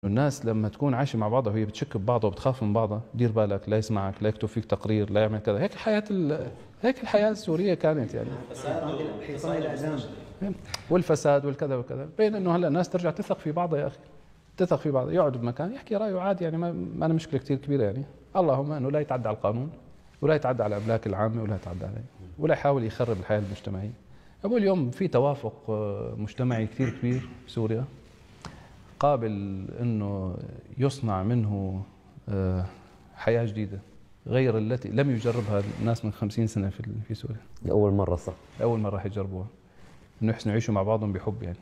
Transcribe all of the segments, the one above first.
الناس لما تكون عايشه مع بعضها وهي بتشك ببعضها وبتخاف من بعضها، دير بالك لا يسمعك، لا يكتب فيك تقرير، لا يعمل كذا. هيك الحياه السوريه كانت يعني. حصان الاعلام والفساد والكذا وكذا، بين انه هلا الناس ترجع تثق في بعضها يا اخي، تثق في بعض، يقعد بمكان يحكي رايه عادي يعني، ما أنا مشكله كثير كبيره يعني. اللهم انه لا يتعدى على القانون، ولا يتعدى على الاملاك العامه، ولا يتعدى عليه، ولا يحاول يخرب الحياه المجتمعيه. أقول اليوم في توافق مجتمعي كثير كبير بسوريا، قابل انه يصنع منه حياه جديده غير التي لم يجربها الناس من 50 سنه في سوريا. لأول مرة صح؟ اول مره راح يجربوها، انه يحسنوا يعيشوا مع بعضهم بحب يعني.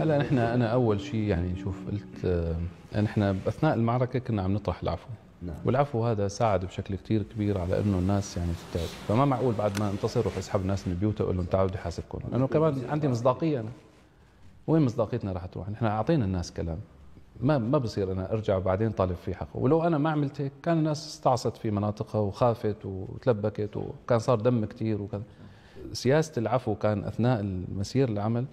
هلا نحن انا اول شيء يعني شوف قلت نحن اثناء المعركه كنا عم نطرح العفو. نعم. والعفو هذا ساعد بشكل كثير كبير على انه الناس يعني تتعب، فما معقول بعد ما انتصر روح اسحب الناس من بيوتها واقول لهم تعالوا بدي احاسبكم، لانه كمان عندي مصداقيه انا. وين مصداقيتنا راح تروح؟ نحن اعطينا الناس كلام، ما بصير انا ارجع بعدين طالب في حقه، ولو انا ما عملت هيك كان الناس استعصت في مناطقها وخافت وتلبكت وكان صار دم كثير وكذا. سياسه العفو كان اثناء المسير العمل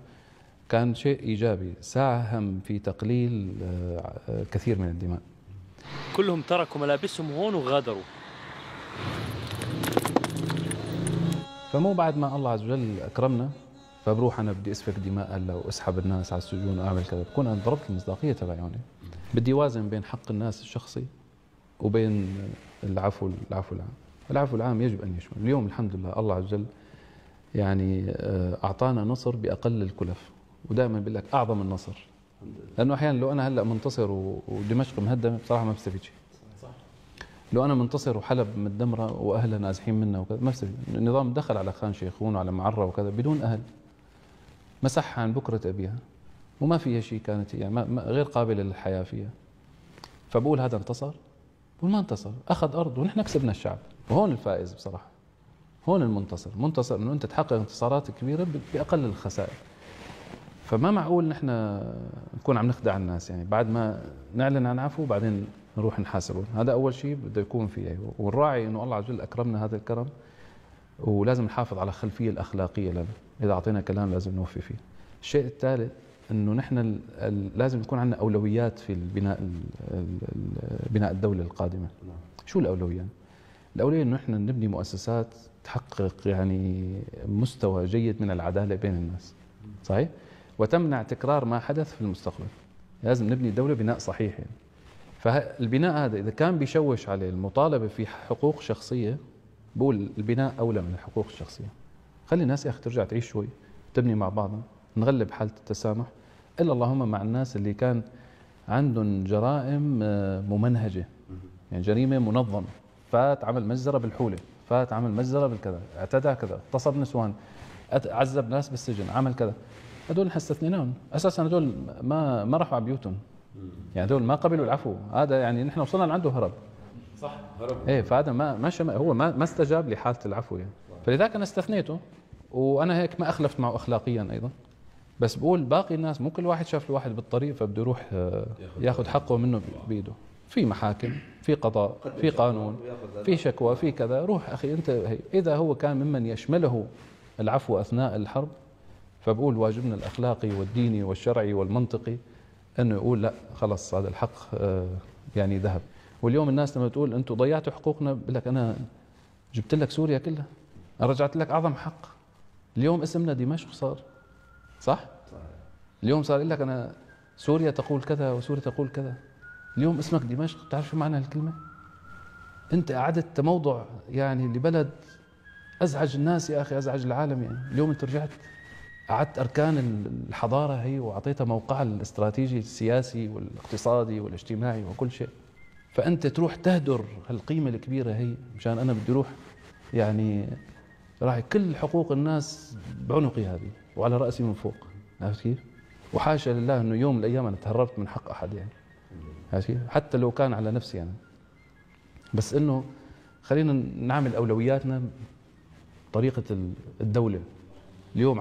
كان شيء ايجابي، ساهم في تقليل كثير من الدماء. كلهم تركوا ملابسهم هون وغادروا. فمو بعد ما الله عز وجل اكرمنا فبروح انا بدي اسفك دماء هلا واسحب الناس على السجون واعمل كذا، بكون انا ضربت المصداقيه تبعي هون. بدي اوازن بين حق الناس الشخصي وبين العفو العام. العفو العام يجب ان يشمل. اليوم الحمد لله الله عز وجل يعني اعطانا نصر باقل الكلف، ودائما بقول لك اعظم النصر، لانه احيانا لو انا هلا منتصر ودمشق مهدمه بصراحه ما بستفيد شيء. لو انا منتصر وحلب متدمره واهلها نازحين منا وكذا ما بستفيد. النظام دخل على خان شيخون وعلى معره وكذا بدون اهل، مسحها عن بكره ابيها وما فيها شيء، كانت يعني غير قابله للحياه فيها. فبقول هذا انتصر؟ بقول ما انتصر، اخذ ارض ونحن كسبنا الشعب، وهون الفائز بصراحه. هون منتصر انه انت تحقق انتصارات كبيره باقل الخسائر. فما معقول نحن نكون عم نخدع الناس يعني، بعد ما نعلن عن عفو بعدين نروح نحاسبهم. هذا اول شيء بده يكون فيه، ونراعي انه الله عز وجل اكرمنا هذا الكرم، ولازم نحافظ على الخلفيه الاخلاقيه لنا، اذا اعطينا كلام لازم نوفي فيه. الشيء الثالث انه نحن لازم يكون عندنا اولويات في بناء الدوله القادمه. شو الاولويات؟ الاولويه انه نحن نبني مؤسسات تحقق يعني مستوى جيد من العداله بين الناس، صحيح؟ وتمنع تكرار ما حدث في المستقبل. لازم نبني دولة بناء صحيح يعني. فالبناء هذا إذا كان بيشوش عليه المطالبة في حقوق شخصية، بقول البناء أولى من الحقوق الشخصية. خلي الناس يا أخي ترجع تعيش شوي، تبني مع بعضها، نغلب حالة التسامح. إلا اللهم مع الناس اللي كان عندهم جرائم ممنهجة، يعني جريمة منظمة، فات عمل مجزرة بالحولة، فات عمل مجزرة بالكذا، اعتدى كذا، اغتصب نسوان، عذب ناس بالسجن، عمل كذا. هدول نحن استثنيناهم، اساسا هدول ما راحوا على بيوتهم. يعني هدول ما قبلوا العفو، هذا يعني نحن وصلنا لعنده هرب. صح، هرب. ايه، فهذا هو ما استجاب لحاله العفو يعني. فلذلك انا استثنيته، وانا هيك ما اخلفت معه اخلاقيا ايضا. بس بقول باقي الناس مو كل واحد شاف الواحد بالطريق فبده يروح ياخذ حقه منه بايده. في محاكم، في قضاء، في قانون، في شكوى، في كذا. روح اخي انت، اذا هو كان ممن يشمله العفو اثناء الحرب، فبقول واجبنا الأخلاقي والديني والشرعي والمنطقي أنه يقول لا خلص هذا الحق يعني ذهب. واليوم الناس لما تقول أنتم ضيعتوا حقوقنا، بقول لك أنا جبت لك سوريا كلها، أنا رجعت لك أعظم حق. اليوم اسمنا دمشق صار، صح؟ اليوم صار يقول لك أنا سوريا تقول كذا وسوريا تقول كذا. اليوم اسمك دمشق، بتعرف شو معنى الكلمة؟ أنت أعدت تموضع يعني لبلد أزعج الناس يا أخي، أزعج العالم يعني. اليوم أنت رجعت أعدت أركان الحضارة هي وأعطيتها موقعها الاستراتيجي السياسي والاقتصادي والاجتماعي وكل شيء. فأنت تروح تهدر هالقيمة الكبيرة هي مشان أنا بدي أروح يعني راح كل حقوق الناس بعنقي هذه وعلى رأسي من فوق. عرفت كيف؟ وحاشا لله أنه يوم من الأيام أنا تهربت من حق أحد يعني. عرفت كيف؟ حتى لو كان على نفسي أنا. بس إنه خلينا نعمل أولوياتنا بطريقة الدولة. اليوم